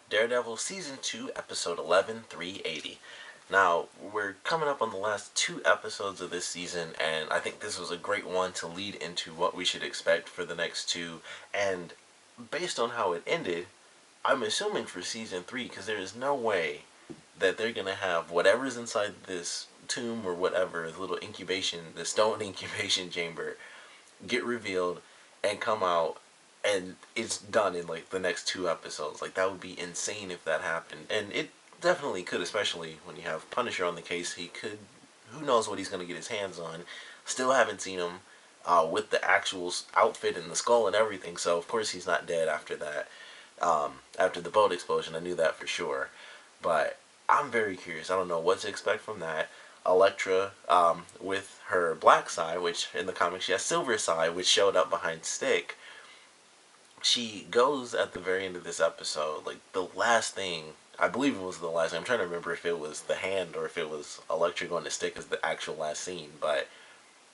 Daredevil Season 2, Episode 11, 380. Now, we're coming up on the last two episodes of this season, and I think this was a great one to lead into what we should expect for the next two. And based on how it ended, I'm assuming for Season 3, because there is no way that they're going to have whatever's inside this tomb or whatever, the little incubation, the stone incubation chamber, get revealed and come out and it's done in like the next two episodes. Like that would be insane if that happened. And it definitely could, especially when you have Punisher on the case. He could, who knows what he's going to get his hands on. Still haven't seen him with the actual outfit and the skull and everything. So of course he's not dead after that. After the boat explosion, I knew that for sure. But I'm very curious. I don't know what to expect from that. Elektra with her black side, which in the comics she has silver side, which showed up behind Stick. She goes at the very end of this episode, like the last thing, I believe it was the last thing. I'm trying to remember if it was the hand or if it was Elektra going to Stick as the actual last scene, but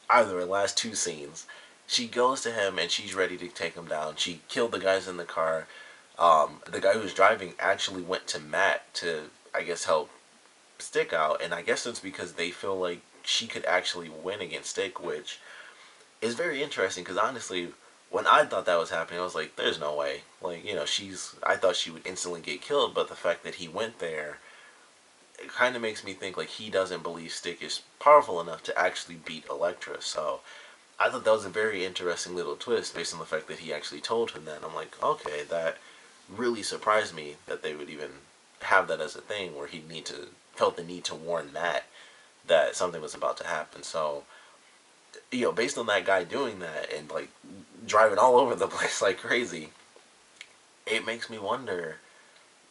either the last two scenes, she goes to him and she's ready to take him down. She killed the guys in the car. The guy who was driving actually went to Matt to, I guess, help Stick out, and I guess it's because they feel like she could actually win against Stick, which is very interesting because honestly, when I thought that was happening, I was like, there's no way. Like, I thought she would instantly get killed, but the fact that he went there, it kind of makes me think like he doesn't believe Stick is powerful enough to actually beat Elektra. So I thought that was a very interesting little twist based on the fact that he actually told him that. And I'm like, okay, that really surprised me that they would even have that as a thing where he'd felt the need to warn Matt that something was about to happen. So, based on that guy doing that and like driving all over the place like crazy, it makes me wonder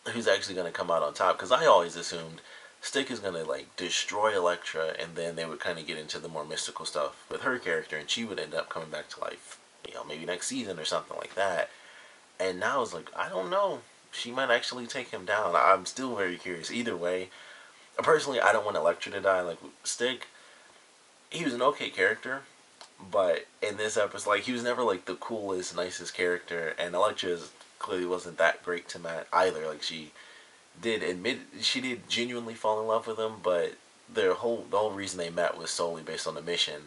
who's actually going to come out on top. Because I always assumed Stick is going to like destroy Elektra, and then they would kind of get into the more mystical stuff with her character, and she would end up coming back to life, maybe next season or something like that. And now it's like, I don't know. She might actually take him down. I'm still very curious. Either way, personally, I don't want Elektra to die. Like, Stick, he was an okay character, but in this episode, like, he was never, like, the coolest, nicest character, and Elektra clearly wasn't that great to Matt either. Like, she did genuinely fall in love with him, but the whole reason they met was solely based on the mission,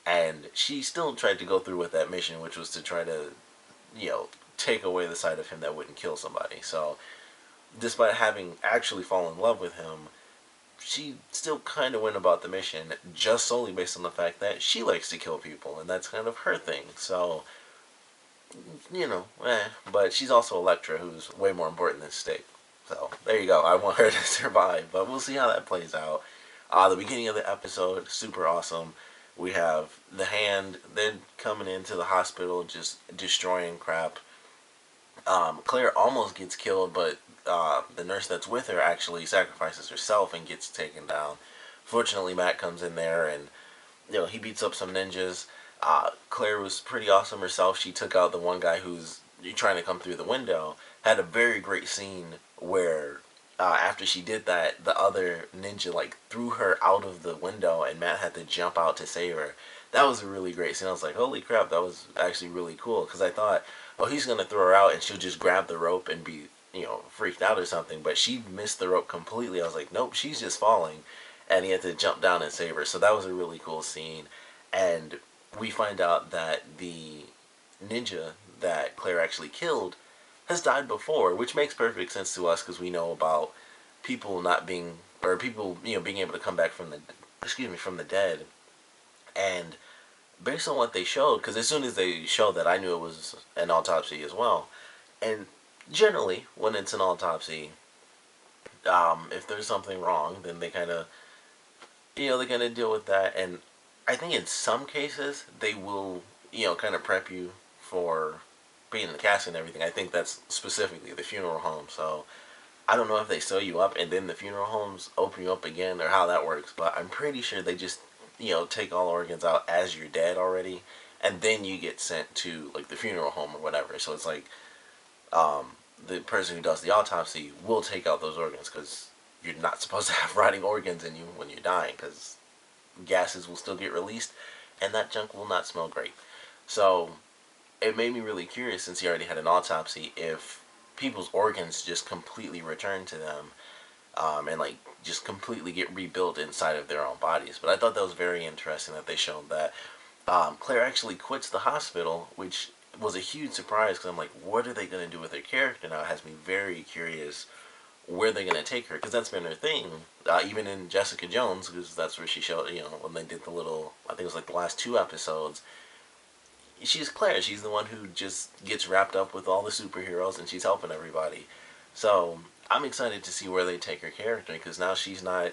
and she still tried to go through with that mission, which was to try to, take away the side of him that wouldn't kill somebody. So, despite having actually fallen in love with him, she still kind of went about the mission just solely based on the fact that she likes to kill people, and that's kind of her thing. So, but she's also Elektra, who's way more important than Stick. So, there you go. I want her to survive, but we'll see how that plays out. The beginning of the episode, super awesome. We have the hand, then coming into the hospital, just destroying crap. Claire almost gets killed, but the nurse that's with her actually sacrifices herself and gets taken down. Fortunately, Matt comes in there and he beats up some ninjas. Claire was pretty awesome herself. She took out the one guy who's trying to come through the window. Had a very great scene where after she did that, the other ninja like threw her out of the window, and Matt had to jump out to save her. That was a really great scene. I was like, holy crap, that was actually really cool, because I thought, oh, he's gonna throw her out and she'll just grab the rope and be freaked out or something, but she missed the rope completely. I was like, nope, she's just falling, and he had to jump down and save her. So that was a really cool scene. And we find out that the ninja that Claire actually killed has died before, which makes perfect sense to us because we know about people not being, or people being able to come back from the dead. And based on what they showed, because as soon as they showed that, I knew it was an autopsy as well. And generally, when it's an autopsy, if there's something wrong, then they kind of, they kind of deal with that. And I think in some cases, they will, kind of prep you for being in the casket and everything. I think that's specifically the funeral home. So I don't know if they sew you up and then the funeral homes open you up again or how that works, but I'm pretty sure they just, take all organs out as you're dead already, and then you get sent to like the funeral home or whatever. So it's like the person who does the autopsy will take out those organs because you're not supposed to have rotting organs in you when you're dying, because gases will still get released and that junk will not smell great. So it made me really curious, since he already had an autopsy, if people's organs just completely return to them, and like just completely get rebuilt inside of their own bodies. But I thought that was very interesting that they showed that Claire actually quits the hospital, which was a huge surprise because I'm like, what are they going to do with her character now? It has me very curious where they're going to take her, because that's been her thing. Even in Jessica Jones, because that's where she showed, when they did the little, I think it was like the last 2 episodes, she's Claire. She's the one who just gets wrapped up with all the superheroes and she's helping everybody. So I'm excited to see where they take her character, because now she's not,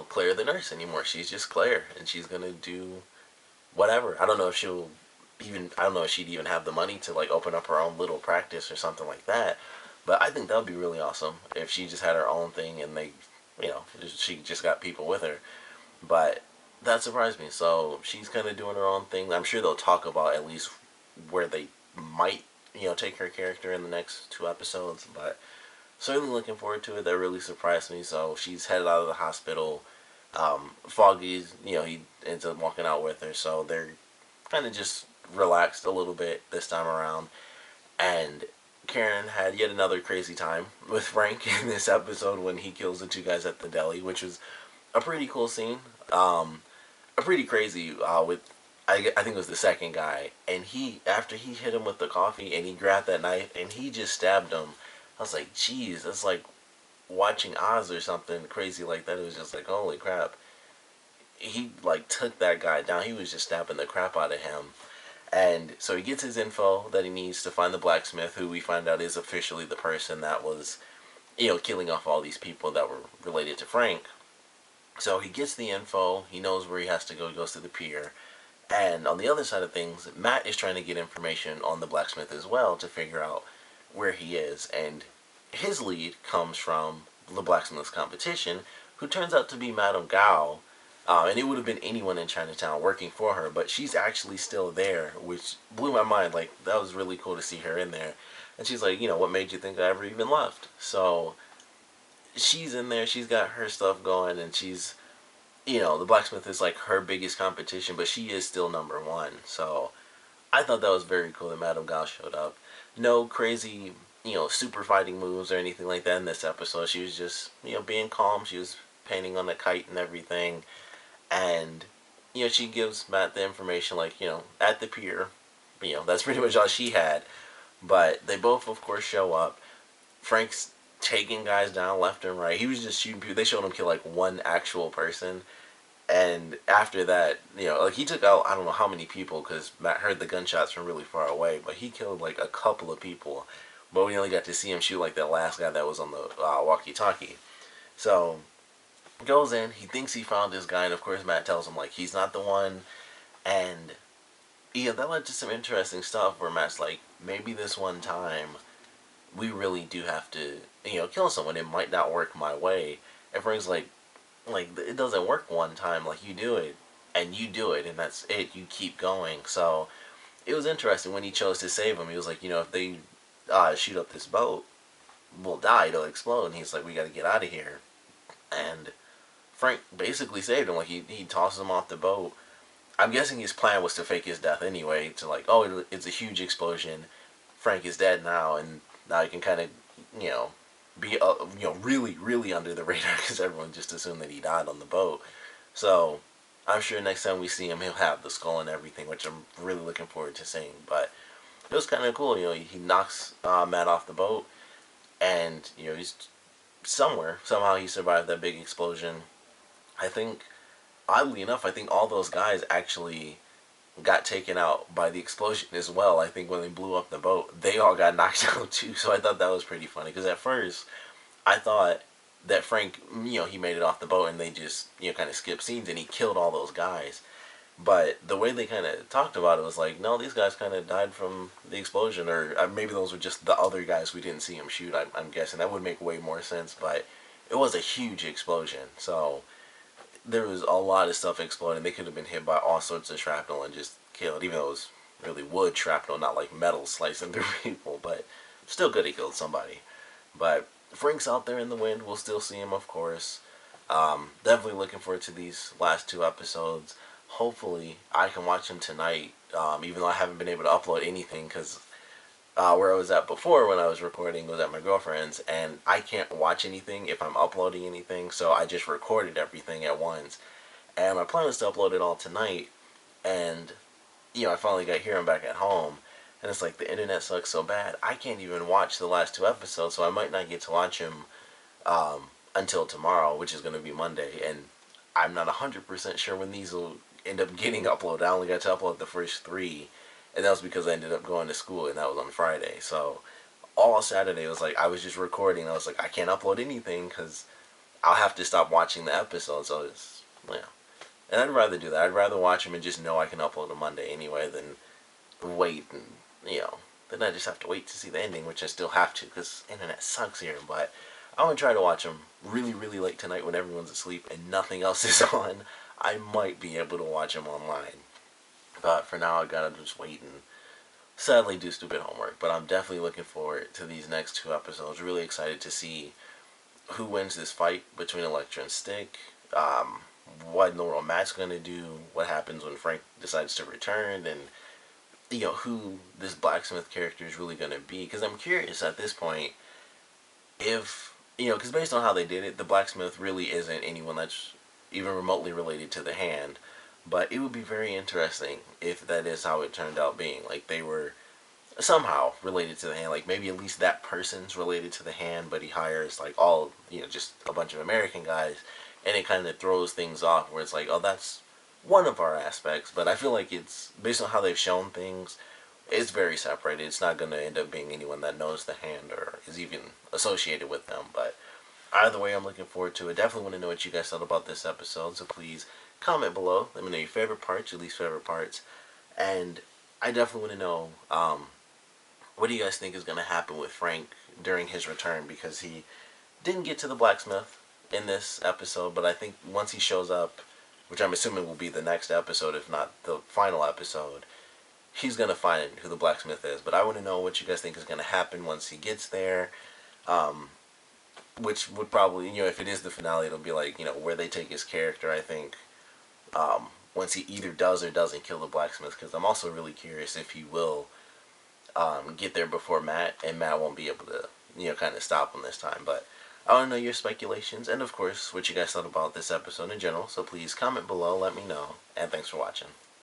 Claire the nurse anymore. She's just Claire, and she's going to do whatever. I don't know if I don't know if she'd even have the money to like open up her own little practice or something like that. But I think that would be really awesome if she just had her own thing and she just got people with her. But that surprised me. So she's kind of doing her own thing. I'm sure they'll talk about at least where they might, take her character in the next 2 episodes. But certainly looking forward to it. That really surprised me. So she's headed out of the hospital. Foggy's, he ends up walking out with her. So they're kind of just relaxed a little bit this time around. And Karen had yet another crazy time with Frank in this episode when he kills the 2 guys at the deli, which was a pretty cool scene. A pretty crazy with I think it was the second guy, and after he hit him with the coffee and he grabbed that knife and he just stabbed him. I was like, geez, that's like watching Oz or something crazy like that. It was just like, holy crap. He like took that guy down. He was just stabbing the crap out of him. And so he gets his info that he needs to find the blacksmith, who we find out is officially the person that was, killing off all these people that were related to Frank. So he gets the info. He knows where he has to go. He goes to the pier. And on the other side of things, Matt is trying to get information on the blacksmith as well to figure out where he is. And his lead comes from the blacksmith's competition, who turns out to be Madame Gao. And it would have been anyone in Chinatown working for her, but she's actually still there, which blew my mind. Like, that was really cool to see her in there. And she's like, what made you think I ever even left? So she's in there. She's got her stuff going, and she's, the blacksmith is like her biggest competition, but she is still #1. So I thought that was very cool that Madame Gao showed up. No crazy, super fighting moves or anything like that in this episode. She was just, being calm. She was painting on the kite and everything. And, she gives Matt the information, like, at the pier. That's pretty much all she had. But they both, of course, show up. Frank's taking guys down left and right. He was just shooting people. They showed him kill, like, one actual person. And after that, like, he took out, I don't know how many people, because Matt heard the gunshots from really far away. But he killed, like, a couple of people. But we only got to see him shoot, like, that last guy that was on the walkie-talkie. So goes in, he thinks he found this guy, and of course Matt tells him like he's not the one. And that led to some interesting stuff where Matt's like, maybe this one time we really do have to kill someone. It might not work my way. And Frank's like it doesn't work one time. Like, you do it and that's it. You keep going. So it was interesting when he chose to save him. He was like, if they shoot up this boat, we'll die, it'll explode. And he's like, we gotta get out of here. And Frank basically saved him. Like, he tosses him off the boat. I'm guessing his plan was to fake his death anyway. To like, oh, it's a huge explosion. Frank is dead now, and now he can kind of, be, really, really under the radar because everyone just assumed that he died on the boat. So I'm sure next time we see him, he'll have the skull and everything, which I'm really looking forward to seeing. But it was kind of cool. He knocks Matt off the boat, and he's somehow he survived that big explosion. I think, oddly enough, all those guys actually got taken out by the explosion as well. I think when they blew up the boat, they all got knocked out too. So I thought that was pretty funny, because at first I thought that Frank, he made it off the boat and they just, kind of skipped scenes and he killed all those guys. But the way they kind of talked about it was like, no, these guys kind of died from the explosion, or maybe those were just the other guys we didn't see him shoot. I'm guessing that would make way more sense, but it was a huge explosion. So there was a lot of stuff exploding. They could have been hit by all sorts of shrapnel and just killed, even though it was really wood shrapnel, not like metal slicing through people. But still good he killed somebody. But Frank's out there in the wind. We'll still see him, of course. Definitely looking forward to these last 2 episodes. Hopefully I can watch them tonight, even though I haven't been able to upload anything, because Where I was at before when I was recording was at my girlfriend's, and I can't watch anything if I'm uploading anything, so I just recorded everything at once. And my plan was to upload it all tonight, and I finally got here. I'm back at home, and it's like the internet sucks so bad I can't even watch the last two episodes, so I might not get to watch them until tomorrow, which is going to be Monday, and I'm not 100% sure when these will end up getting uploaded. I only got to upload the first three, and that was because I ended up going to school, and that was on Friday. So all Saturday was like I was just recording. I was like, I can't upload anything because I'll have to stop watching the episode. So it's and I'd rather do that. I'd rather watch them and just know I can upload on Monday anyway than wait and then I just have to wait to see the ending, which I still have to because internet sucks here. But I'm gonna try to watch them really, really late tonight when everyone's asleep and nothing else is on. I might be able to watch them online, but for now I gotta just wait and sadly do stupid homework. But I'm definitely looking forward to these next two episodes. Really excited to see who wins this fight between Elektra and Stick. What in the world Matt's gonna do? What happens when Frank decides to return? And who this Blacksmith character is really gonna be? Because I'm curious at this point if because based on how they did it, the Blacksmith really isn't anyone that's even remotely related to the Hand. But it would be very interesting if that is how it turned out being. Like they were somehow related to the Hand. Like maybe at least that person's related to the Hand, but he hires like all just a bunch of American guys, and it kind of throws things off where it's like, oh, that's one of our aspects. But I feel like it's based on how they've shown things. It's very separated. It's not going to end up being anyone that knows the Hand or is even associated with them. But either way, I'm looking forward to it. Definitely want to know what you guys thought about this episode. So please comment below. Let me know your favorite parts, your least favorite parts. And I definitely want to know what do you guys think is going to happen with Frank during his return? Because he didn't get to the Blacksmith in this episode, but I think once he shows up, which I'm assuming will be the next episode, if not the final episode, he's going to find who the Blacksmith is. But I want to know what you guys think is going to happen once he gets there. Which would probably, if it is the finale, it'll be like, where they take his character, I think, once he either does or doesn't kill the Blacksmith. Because I'm also really curious if he will get there before Matt, and Matt won't be able to, kind of stop him this time. But I want to know your speculations, and of course, what you guys thought about this episode in general. So please comment below, let me know, and thanks for watching.